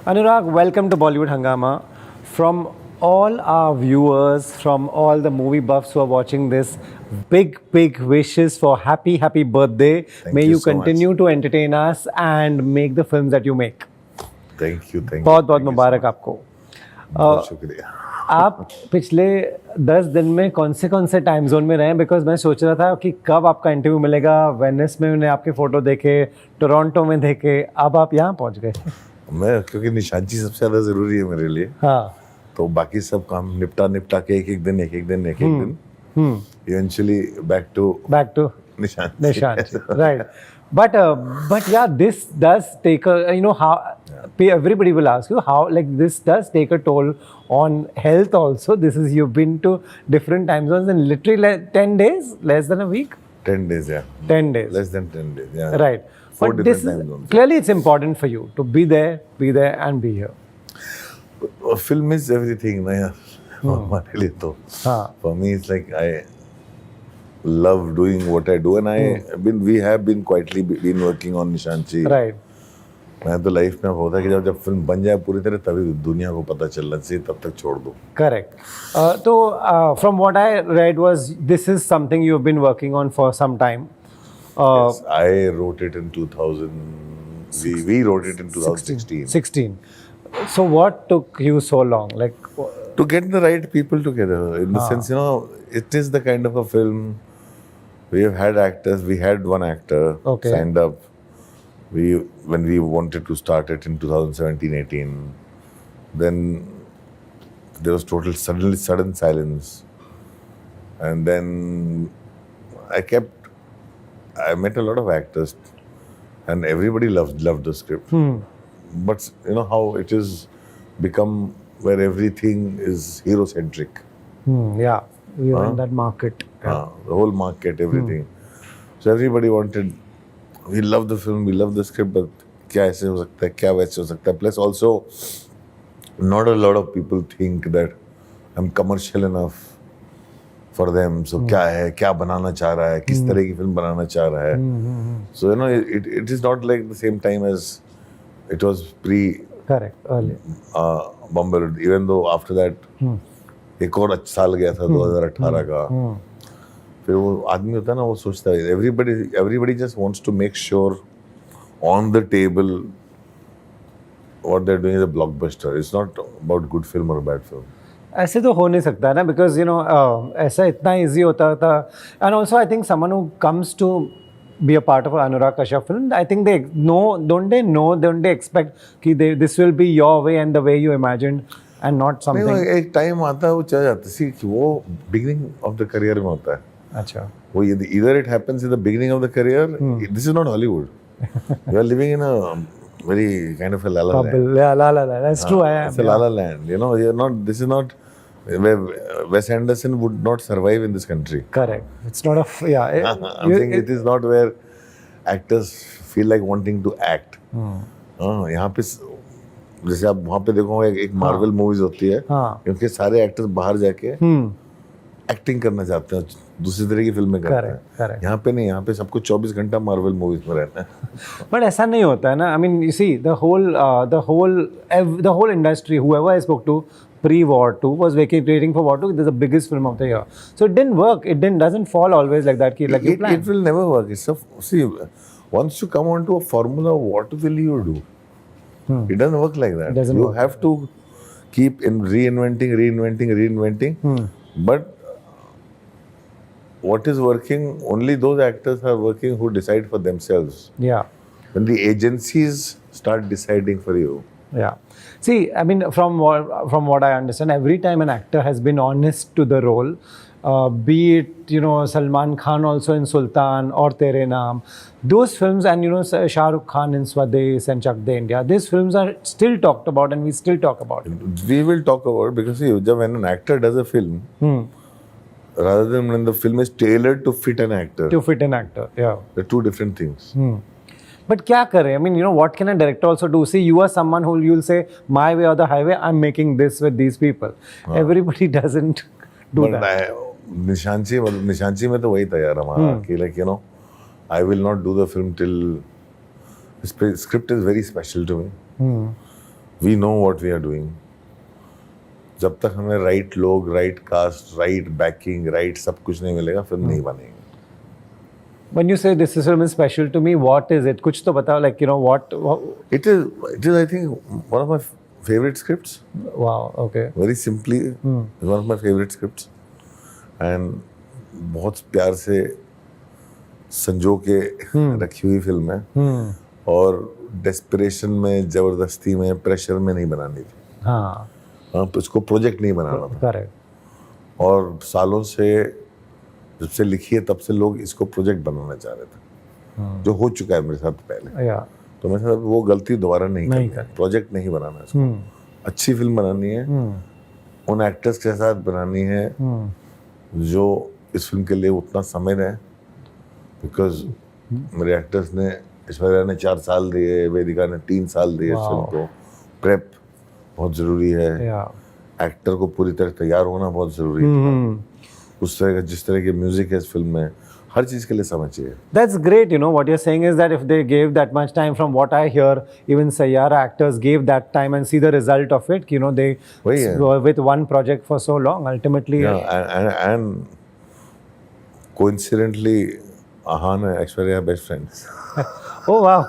Anurag, welcome to Bollywood Hangama. From all our viewers, from all the movie buffs who are watching this, big wishes for happy birthday. Thank May you you so much. continue to entertain us and make the films that you make. Thank you बहुत बहुत मुबारक आपको. बहुत शुक्रिया. आप पिछले 10 दिन में कौन से टाइम जोन में रहे हैं? बिकॉज मैं सोच रहा था कि कब आपका इंटरव्यू मिलेगा. वेनिस में मैंने आपके फोटो देखे, टोरंटो में देखे, अब आप यहाँ पहुँच गए. मैं क्योंकि निशांची सबसे ज़्यादा ज़रूरी है मेरे लिए. हाँ. तो बाकी सब काम निपटा के एक दिन eventually back to Nishanchi, right. But yeah, this does take a, how everybody will ask you how, like, this does take a toll on health also. You've been to different time zones in literally 10 days, less than a week. 10 days, yeah. 10 days. Less than 10 days, yeah. Right. 4 But different time zones. Clearly it's important for you to be there and be here. Film is everything, na yaar. हमारे लिए तो. For me, it's like I love doing what I do, and we have been quietly been working on Nishanchi. Right. मैं तो life में होता है कि जब फिल्म बन जाए पूरी तरह तभी दुनिया को पता चलना चाहिए, तब तक छोड़ दो. Correct. So from what I read was this is something you've been working on for some time. Yes, I wrote it in 2000. We wrote it in 2016. 16. So what took you so long? Like to get the right people together. In the sense, it is the kind of a film. We have had actors. We had one actor signed up. When we wanted to start it in 2017-18, then there was sudden silence, and then I met a lot of actors, and everybody loved the script. But you know how it is become where everything is hero centric. Yeah, you're in that market. The whole market, everything. So everybody wanted. We love the film, we love the script, but क्या ऐसे हो सकता है, क्या वैसे हो सकता है. Plus also, not a lot of people think that I'm commercial enough for them. So क्या बनाना चाह रहा है, किस तरह की फिल्म बनाना चाह रहा है. So it is not like the same time as it was Correct, early. Bombay. Even though after that, एक और साल गया था 2018 का. फिर वो आदमी होता है ना, वो सोचता है everybody just wants to make sure on the table what they're doing is a blockbuster. It's not about good film or bad film. ऐसे तो हो नहीं सकता है ना, because ऐसा इतना easy होता था. And also I think someone who comes to be a part of Anurag Kashyap film, I think they know, don't they expect कि this will be your way and the way you imagined and not something. नहीं, एक time आता है वो चला जाता है कि वो beginning of the career में होता है. अच्छा. वो either it happens in the beginning of the career. This is not Hollywood. You are living in a very kind of a la la land. Yeah, la la land. That's true. It's a la la land. You're not. This is not where Wes Anderson would not survive in this country. Correct. It's not a I'm saying it is not where actors feel like wanting to act. यहाँ पे जैसे आप वहाँ पे देखो एक Marvel movies होती है, क्योंकि सारे एक्टर्स बाहर जाके एक्टिंग करना चाहते हैं, दूसरी तरह की फिल्में करते हैं. यहाँ पे नहीं, यहाँ पे सबको 24 घंटा मार्वल मूवीज में रहना है. बट ऐसा नहीं होता है ना. I mean you see the whole industry, whoever I spoke to pre-war 2 was waiting for war 2. This is the biggest film of the year. So it didn't work. Doesn't fall always like that. Like you plan. It will never work. See, once you come onto a formula, what will you do? It doesn't work like that. You have to keep reinventing. But what is working? Only those actors are working who decide for themselves. Yeah. When the agencies start deciding for you. Yeah. See, I mean, from what I understand, every time an actor has been honest to the role, be it Salman Khan also in Sultan or Tere Naam, those films, and Shah Rukh Khan in Swades and Chak De India, these films are still talked about, and we still talk about it. We will talk about it because see, when an actor does a film, rather than when the film is tailored to fit an actor. Yeah. They're two different things. But kya kare? I mean, what can a director also do? See, you are someone who you'll say, my way or the highway, I'm making this with these people. Everybody doesn't do that. निशांची में तो वही था यार हमारा कि I will not do the film till the script is very special to me. We know what we are doing. जब तक हमें राइट लोग, right cast, right backing, right सब कुछ नहीं मिलेगा, फिल्म नहीं बनेगी. When you say this film is special to me, what is it? कुछ तो बताओ, like, you know, what It is, I think, one of my favorite scripts. wow, okay. Very simply, it's one of my favorite scripts. And बहुत प्यार से संजो के रखी हुई फिल्म है. और डेस्परेशन में, जबरदस्ती में, प्रेशर में नहीं बनानी थी. हाँ, तो इसको प्रोजेक्ट नहीं बनाना था. correct. और सालों से जब से लिखी है तब से लोग इसको प्रोजेक्ट बनाना चाह रहे थे, जो हो चुका है मेरे साथ पहले. Yeah. तो मेरे साथ वो गलती दोबारा नहीं नहीं करनी. प्रोजेक्ट नहीं बनाना है इसको. अच्छी फिल्म बनानी है, उन एक्टर्स के साथ बनानी है जो इस फिल्म के लिए उतना समय दें. बिकॉज मेरे एक्टर्स ने, ऐश्वर्या ने 4 साल दिए, वेदिका ने 3 साल दिए इस फिल्म को. प्रेप बहुत ज़रूरी है. Yeah. एक्टर को पूरी तरह तैयार होना बहुत ज़रूरी है. उस तरह का, जिस तरह की म्यूजिक है इस फिल्म में, हर चीज़ के लिए समझ चाहिए. That's great. You know, what you're saying is that if they gave that much time, from what I hear, even Sayyara actors gave that time and see the result of it. You know, they वही है. were with one project for so long. Ultimately, Yeah, and coincidentally, Ahan and Aishwarya are best friends. oh wow.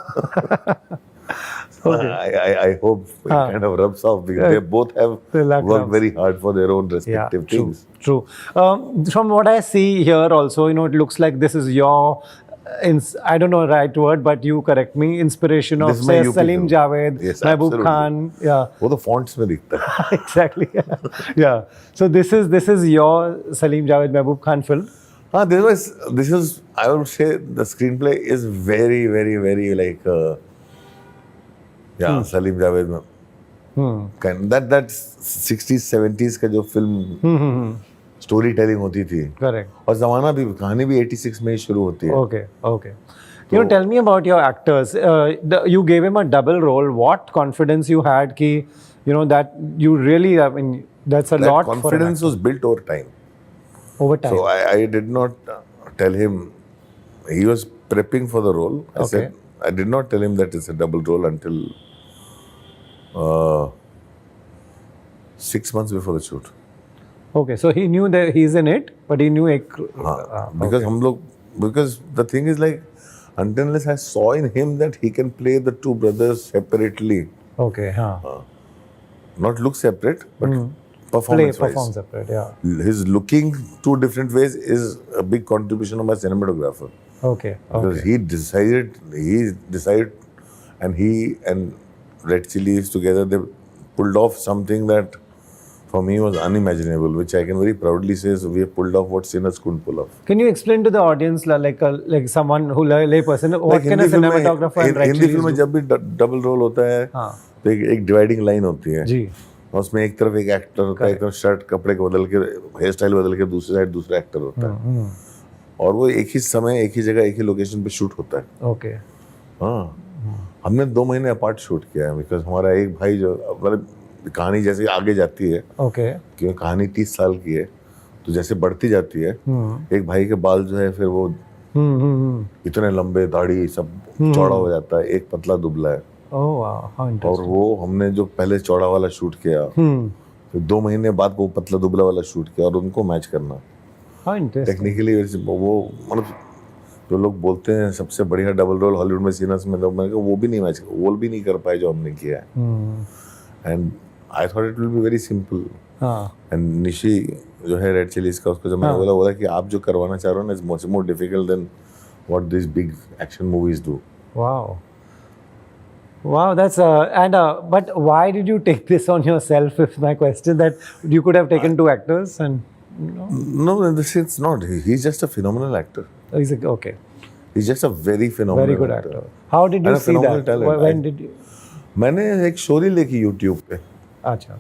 I hope it kind of rubs off because they both have The luck worked rubs. very hard for their own Yeah, respective true, things. true. From what I see here, also, you know, it looks like this is your, I don't know the right word, but you correct me. Inspiration of This is my say UP Salim film. Javed, Yes, Mehboob absolutely. Khan. Yeah, वो तो fonts में दिखता है. exactly. Yeah. So this is your Salim Javed Mehboob Khan film. This is, I would say, the screenplay is very, very, very like, Salim Javed में. That 60s 70s का जो film story telling होती थी. Correct. और जमाना भी, कहानी भी 86 में ही शुरू होती है. Okay, okay. You know, tell me about your actors. You gave him a double role. What confidence you had, ki, you know, that you really, I mean, that's a That lot confidence for an was built over time. actor. Over time. So I did not tell him. He was prepping for the role. I did not tell him that it's a double role until 6 months before the shoot. Okay, so he knew that he's in it, but he knew Because the thing is like, until unless I saw in him that he can play the two brothers separately, okay, not look separate, but perform performance-wise. separate, yeah. His looking two different ways is a big contribution of my cinematographer. Okay, Because okay. he decided, and he and Red Chillies together, they pulled off something that for me was unimaginable, which I can very proudly say is we have pulled off what sinners couldn't pull off. Can you explain to the audience, like someone who lay person, what can a cinematographer and Red Hindi Chillies film में do? जब भी double role होता है, हाँ, तो एक dividing line होती है. जी, और उसमें एक तरफ एक एक्टर होता है, एक तरफ शर्ट कपड़े को बदल के, हेयर स्टाइल बदल के दूसरी साइड दूसरा एक्टर होता है. और वो एक ही समय, एक ही जगह, एक ही लोकेशन पे शूट होता है. okay, हाँ, हमने 2 महीने अपार्ट शूट किया है. बिकॉज हमारा एक भाई जो, मतलब कहानी जैसे आगे जाती है, okay, क्योंकि कहानी 30 साल की है, तो जैसे बढ़ती जाती है, एक भाई के बाल जो है फिर वो इतने लंबे, दाढ़ी सब चौड़ा हो जाता है, एक पतला दुबला है. oh wow, how और interesting. वो हमने जो पहले चौड़ा वाला शूट किया, फिर 2 महीने बाद वो पतला दुबला वाला शूट किया, और उनको मैच करना How interesting. टेक्निकली वो, मतलब जो लोग बोलते हैं सबसे बढ़िया डबल रोल हॉलीवुड में सीनर्स में, तो मैंने कहा वो भी नहीं मैच, वो भी नहीं कर पाए जो हमने किया है. And I thought it will be very simple. हाँ, एंड निशी जो है रेड चिलीज का, उसको जब मैंने बोला कि आप जो करवाना चाह रहे हो ना, it's much more difficult than what this big action movies do. wow. Wow, that's but why did you take this on yourself? Is my question, that you could have taken 2 actors and, you know, No, in this sense not. He's just a phenomenal actor. he's like, okay, He's just a very phenomenal very good actor. How did you And a see phenomenal that? talent. When did you? मैंने एक story लिखी YouTube पे. अच्छा,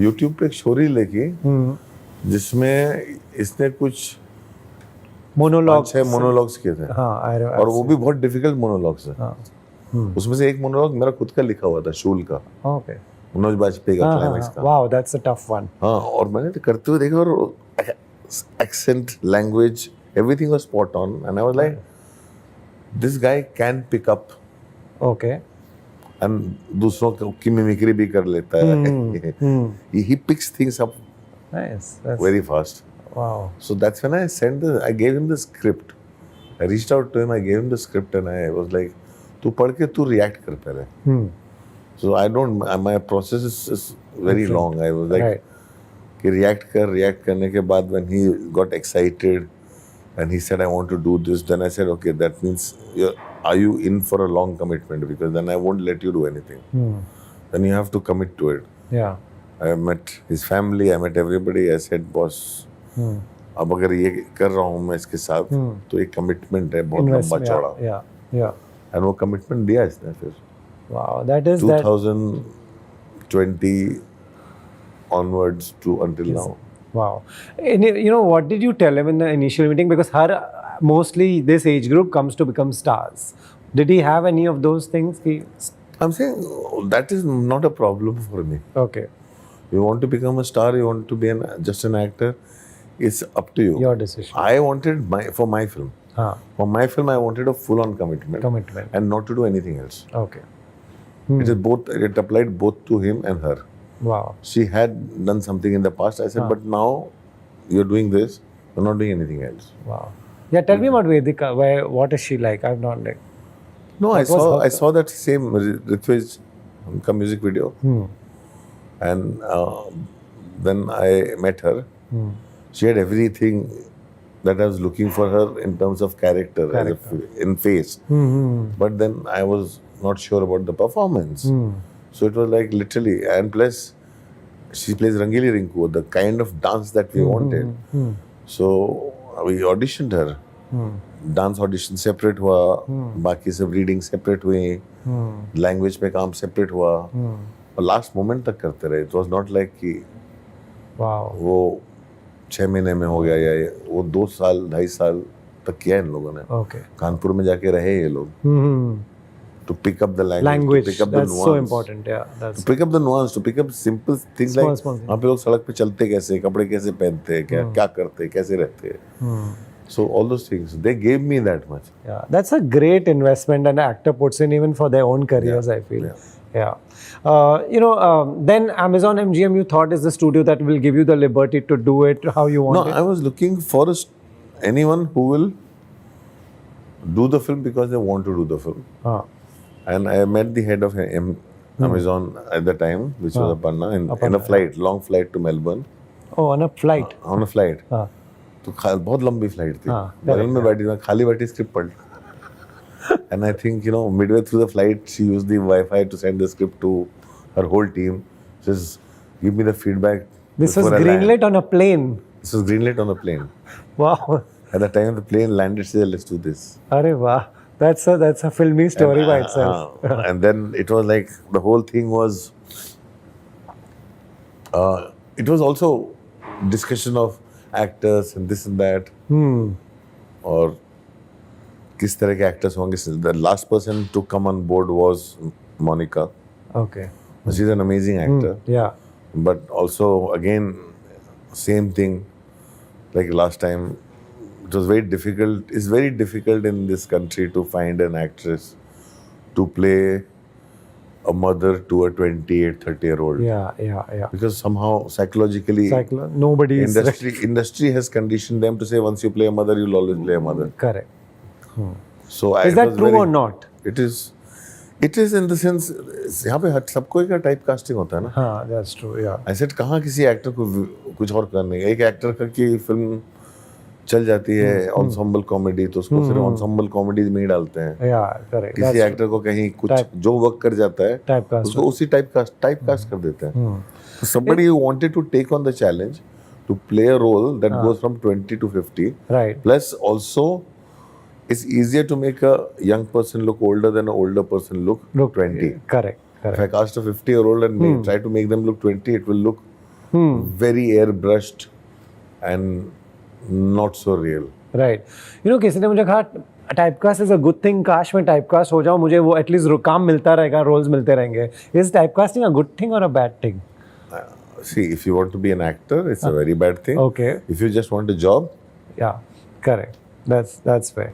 YouTube पे एक story लिखी जिसमें इसने कुछ मोनोलॉग 5-6 मोनोलॉग्स किए थे. हाँ, और वो भी बहुत डिफिकल्ट मोनोलॉग्स है. हाँ, उसमें से एक मोनोलॉग मेरा खुद का लिखा हुआ था, शूल का, okay, मनोज बाजपेयी का क्लाइमैक्स का. wow, that's a tough one. हाँ, और मैंने तो करते हुए देखा, और accent, language, everything was spot on, and I was like, this guy can pick up Okay, and दूसरों की मिमिक्री भी कर लेता है. He picks things up Nice. That's very fast. wow. So that's when I gave him the script. I reached out to him, I gave him the script, and I was like, तू पढ़ के तू react कर पहले. So I don't, my process is very long. I was like, Right. कि react करने के बाद when he got excited and he said, I want to do this, then I said, okay, that means, are you in for a long commitment? Because then I won't let you do anything. Then you have to commit to it. Yeah. I met his family, I met everybody. I said, boss, अब अगर ये कर रहा हूँ मैं इसके साथ तो एक कमिटमेंट है बहुत लंबा चौड़ा. Yeah. Yeah. एंड वो कमिटमेंट दिया इसने फिर Wow. That is that. 2020 onwards to until now. Wow. And you know, what did you tell him in the initial meeting? Because mostly this age group comes to become stars. Did he have any of those things? I'm saying that is not a problem for me. Okay. You want to become a star, you want to be just an actor, it's up to you. Your decision. I wanted for my film. Huh. For my film, I wanted a full-on commitment. And not to do anything else. Okay. It is both. It applied both to him and her. Wow. She had done something in the past. I said, but now you're doing this. You're not doing anything else. Wow. Yeah, tell me about Vedika. What is she like? I've not like. No, I saw that same Ritwij music video, and then I met her. She had everything that I was looking for her in terms of character. In face. But then I was not sure about the performance. So it was like literally, and plus she plays Rangili Rinku, the kind of dance that we wanted. So we auditioned her. Dance audition separate हुआ, बाकी सब reading separate हुई, language पे काम separate हुआ और last moment तक करते रहे. इट वाज नॉट लाइक कि वो 6 महीने में हो गया या वो 2 साल 2.5 साल तक किया इन लोगों ने. कानपुर में जाके रहे ये लोग. To pick up the language, to pick up the nuance. That's so important, yeah. To pick up the nuance, to pick up simple things like वहाँ पे लोग सड़क पे चलते कैसे, कपड़े कैसे पहनते, क्या करते, कैसे रहते. So all those things, they gave me that much. Yeah, that's a great investment an actor puts in even for their own careers, I feel. Yeah. Then Amazon MGM, you thought is the studio that will give you the liberty to do it how you want it? No, I was looking for anyone who will do the film because they want to do the film. And I met the head of Amazon at the time, which was Aparna, in a flight, long flight to Melbourne. Oh, on a flight? On a flight. तो बहुत लंबी flight थी. बगल में बैठी मैं खाली बैठी स्क्रिप्ट पढ़. And I think midway through the flight she used the Wi-Fi to send the script to her whole team. Says, give me the feedback. This was greenlit on a plane. This was greenlit on a plane. Wow. At the time the plane landed, she said, let's do this. Arey wow. That's a filmy story by itself. And then it was like the whole thing was. It was also discussion of actors and this and that. और किस तरह के actors होंगे. The last person to come on board was Monica. Okay. She's an amazing actor. Yeah. But also again, same thing. Like last time, it was very difficult. It's very difficult in this country to find an actress to play a mother to a 28, 30-year-old. Yeah. Because somehow psychologically, nobody industry has conditioned them to say once you play a mother, you'll always play a mother. Correct. So is that true or not? It is in the sense यहाँ पे सबको एक type casting होता है ना. हाँ, that's true. Yeah. I said कहाँ किसी एक्टर को कुछ और करने का. एक एक्टर की फिल्म चल जाती है ensemble कॉमेडी तो उसको सिर्फ ensemble कॉमेडी में ही डालते हैं. Yeah, correct. किसी एक्टर को कहीं कुछ जो वर्क कर जाता है उसको उसी टाइप कास्ट कर देते हैं. Somebody who wanted to take on the challenge to play a role that goes from 20 to 50. Right. Plus also it's easier to make a young person look older than an older person look 20. Correct. If I cast a 50-year-old and try to make them look 20, it will look very airbrushed and not so real. Right. किसी ने मुझे कहा typecast is a good thing. काश मैं typecast हो जाऊं, मुझे वो एटलीस्ट काम मिलता रहेगा, रोल्स मिलते रहेंगे. Is typecasting a good thing और a bad thing? See, if you want to be an actor, it's a very bad thing. Okay. If you just want a job, yeah, correct. That's fair.